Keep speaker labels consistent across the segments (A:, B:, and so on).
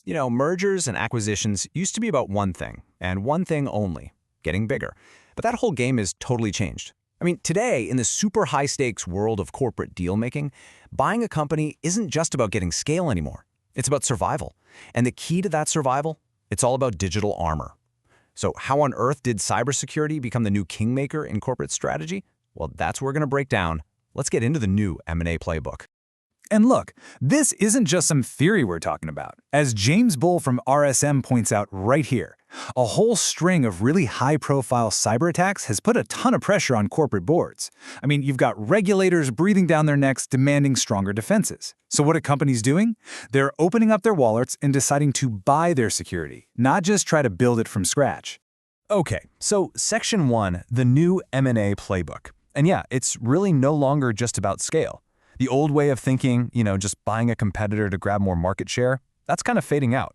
A: Mergers and acquisitions used to be about one thing, and one thing only, getting bigger. But that whole game is totally changed. Today, in the super high-stakes world of corporate deal-making, buying a company isn't just about getting scale anymore. It's about survival. And the key to that survival? It's all about digital armor. So how on earth did cybersecurity become the new kingmaker in corporate strategy? Well, that's what we're going to break down. Let's get into the new M&A playbook.
B: And look, this isn't just some theory we're talking about. As James Bull from RSM points out right here, a whole string of really high-profile cyber attacks has put a ton of pressure on corporate boards. You've got regulators breathing down their necks demanding stronger defenses. So what are companies doing? They're opening up their wallets and deciding to buy their security, not just try to build it from scratch.
A: Okay, so Section 1, the new M&A playbook. And yeah, it's really no longer just about scale. The old way of thinking, just buying a competitor to grab more market share, that's kind of fading out.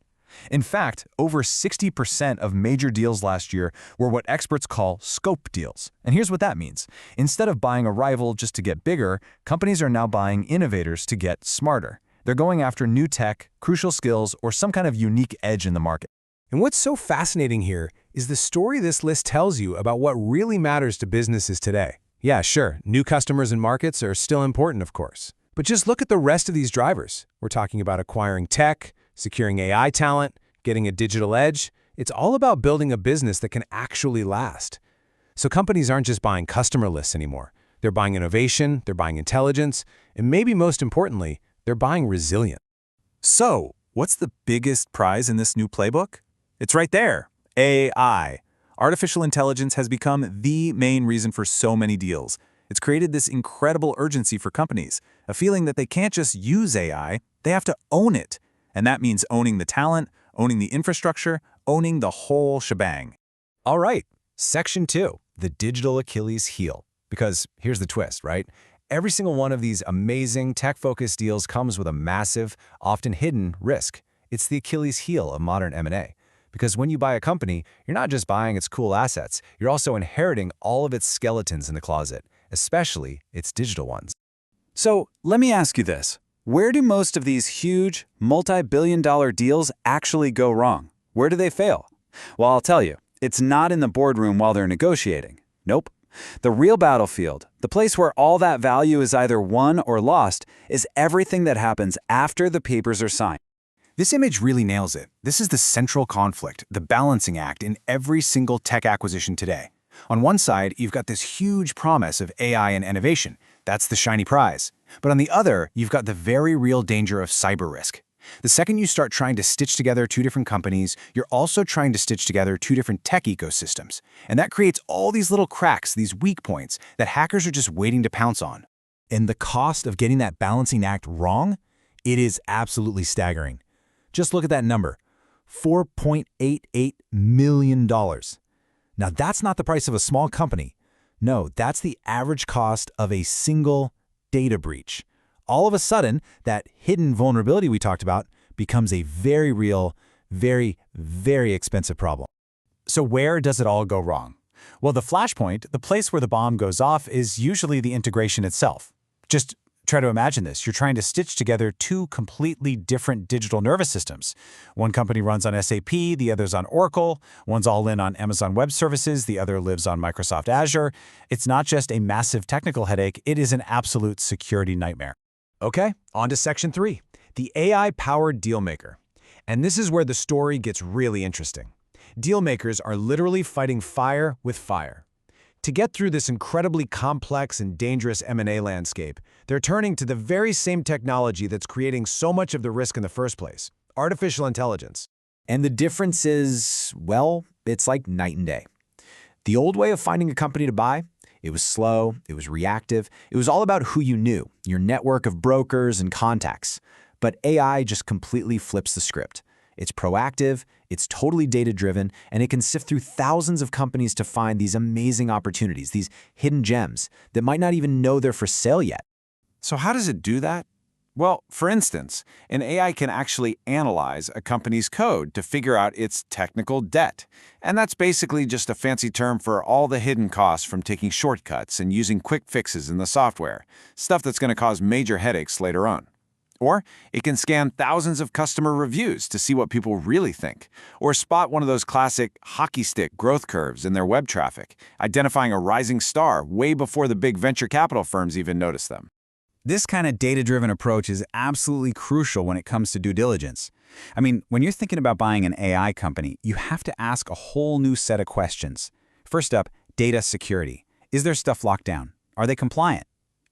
A: In fact, over 60% of major deals last year were what experts call scope deals. And here's what that means. Instead of buying a rival just to get bigger, companies are now buying innovators to get smarter. They're going after new tech, crucial skills, or some kind of unique edge in the market.
C: And what's so fascinating here is the story this list tells you about what really matters to businesses today. Yeah, sure, new customers and markets are still important, of course. But just look at the rest of these drivers. We're talking about acquiring tech, securing AI talent, getting a digital edge. It's all about building a business that can actually last. So companies aren't just buying customer lists anymore. They're buying innovation, they're buying intelligence, and maybe most importantly, they're buying resilience.
B: So, what's the biggest prize in this new playbook? It's right there, AI. Artificial intelligence has become the main reason for so many deals. It's created this incredible urgency for companies, a feeling that they can't just use AI, they have to own it. And that means owning the talent, owning the infrastructure, owning the whole shebang.
A: All right, Section 2, the digital Achilles heel. Because here's the twist, right? Every single one of these amazing tech-focused deals comes with a massive, often hidden risk. It's the Achilles heel of modern M&A. Because when you buy a company, you're not just buying its cool assets, you're also inheriting all of its skeletons in the closet, especially its digital ones.
B: So let me ask you this. Where do most of these huge, multi-billion-dollar deals actually go wrong? Where do they fail? Well, I'll tell you, it's not in the boardroom while they're negotiating. Nope. The real battlefield, the place where all that value is either won or lost, is everything that happens after the papers are signed. This image really nails it. This is the central conflict, the balancing act in every single tech acquisition today. On one side, you've got this huge promise of AI and innovation. That's the shiny prize. But on the other, you've got the very real danger of cyber risk. The second you start trying to stitch together two different companies, you're also trying to stitch together two different tech ecosystems. And that creates all these little cracks, these weak points, that hackers are just waiting to pounce on. And the cost of getting that balancing act wrong? It is absolutely staggering. Just look at that number, $4.88 million. Now, that's not the price of a small company. No, that's the average cost of a single data breach. All of a sudden, that hidden vulnerability we talked about becomes a very real, very, very expensive problem. So where does it all go wrong? Well, the flashpoint, the place where the bomb goes off, is usually the integration itself. Just try to imagine this. You're trying to stitch together two completely different digital nervous systems. One company runs on SAP, the other's on Oracle. One's all in on Amazon Web Services, the other lives on Microsoft Azure. It's not just a massive technical headache, it is an absolute security nightmare. Okay, on to Section 3, the AI-powered dealmaker. And this is where the story gets really interesting. Dealmakers are literally fighting fire with fire. To get through this incredibly complex and dangerous M&A landscape, they're turning to the very same technology that's creating so much of the risk in the first place, artificial intelligence. And the difference is, well, it's like night and day. The old way of finding a company to buy, it was slow, it was reactive, it was all about who you knew, your network of brokers and contacts. But AI just completely flips the script. It's proactive, it's totally data-driven, and it can sift through thousands of companies to find these amazing opportunities, these hidden gems that might not even know they're for sale yet.
D: So how does it do that? Well, for instance, an AI can actually analyze a company's code to figure out its technical debt. And that's basically just a fancy term for all the hidden costs from taking shortcuts and using quick fixes in the software, stuff that's going to cause major headaches later on. Or it can scan thousands of customer reviews to see what people really think, or spot one of those classic hockey stick growth curves in their web traffic, identifying a rising star way before the big venture capital firms even notice them.
B: This kind of data-driven approach is absolutely crucial when it comes to due diligence. I mean, when you're thinking about buying an AI company, you have to ask a whole new set of questions. First up, data security. Is their stuff locked down? Are they compliant?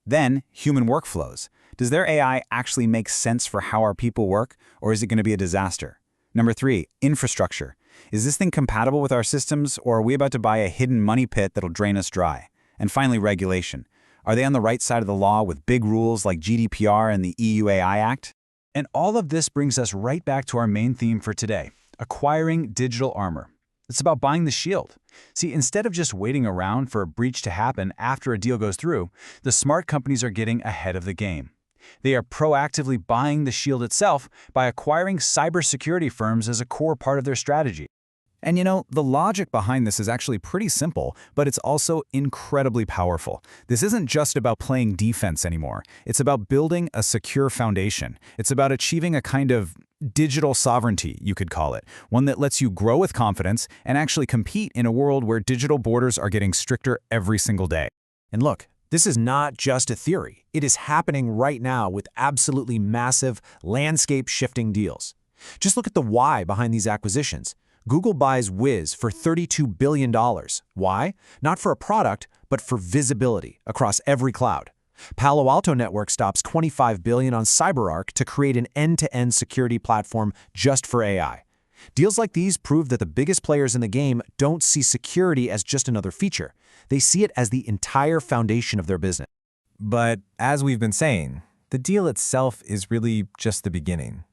B: Then, human workflows. Does their AI actually make sense for how our people work, or is it going to be a disaster? Number 3, infrastructure. Is this thing compatible with our systems, or are we about to buy a hidden money pit that'll drain us dry? And finally, regulation. Are they on the right side of the law with big rules like GDPR and the EU AI Act? And all of this brings us right back to our main theme for today, acquiring digital armor. It's about buying the shield. See, instead of just waiting around for a breach to happen after a deal goes through, the smart companies are getting ahead of the game. They are proactively buying the shield itself by acquiring cybersecurity firms as a core part of their strategy. And you know, the logic behind this is actually pretty simple, but it's also incredibly powerful. This isn't just about playing defense anymore. It's about building a secure foundation. It's about achieving a kind of digital sovereignty, you could call it, one that lets you grow with confidence and actually compete in a world where digital borders are getting stricter every single day.
C: And look, this is not just a theory. It is happening right now with absolutely massive, landscape-shifting deals. Just look at the why behind these acquisitions. Google buys Wiz for $32 billion. Why? Not for a product, but for visibility across every cloud. Palo Alto Networks stops $25 billion on CyberArk to create an end-to-end security platform just for AI. Deals like these prove that the biggest players in the game don't see security as just another feature. They see it as the entire foundation of their business.
E: But as we've been saying, the deal itself is really just the beginning.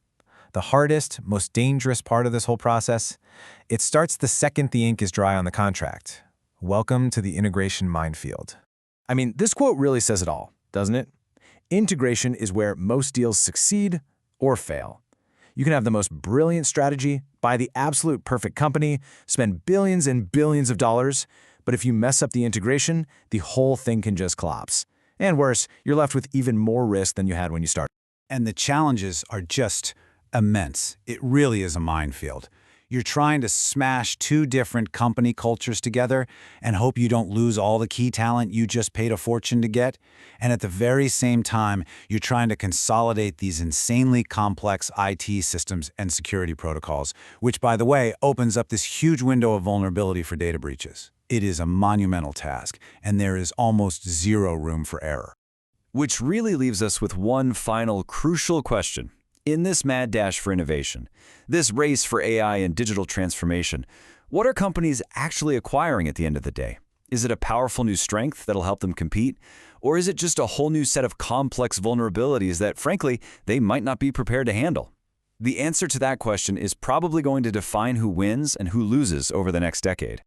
E: The hardest, most dangerous part of this whole process, it starts the second the ink is dry on the contract. Welcome to the integration minefield.
C: I mean, this quote really says it all, doesn't it? Integration is where most deals succeed or fail. You can have the most brilliant strategy, buy the absolute perfect company, spend billions and billions of dollars, but if you mess up the integration, the whole thing can just collapse. And worse, you're left with even more risk than you had when you started.
B: And the challenges are just immense. It really is a minefield. You're trying to smash two different company cultures together and hope you don't lose all the key talent you just paid a fortune to get. And at the very same time, you're trying to consolidate these insanely complex IT systems and security protocols, which, by the way, opens up this huge window of vulnerability for data breaches. It is a monumental task, and there is almost zero room for error.
A: Which really leaves us with one final crucial question. In this mad dash for innovation, this race for AI and digital transformation, what are companies actually acquiring at the end of the day? Is it a powerful new strength that'll help them compete? Or is it just a whole new set of complex vulnerabilities that, frankly, they might not be prepared to handle? The answer to that question is probably going to define who wins and who loses over the next decade.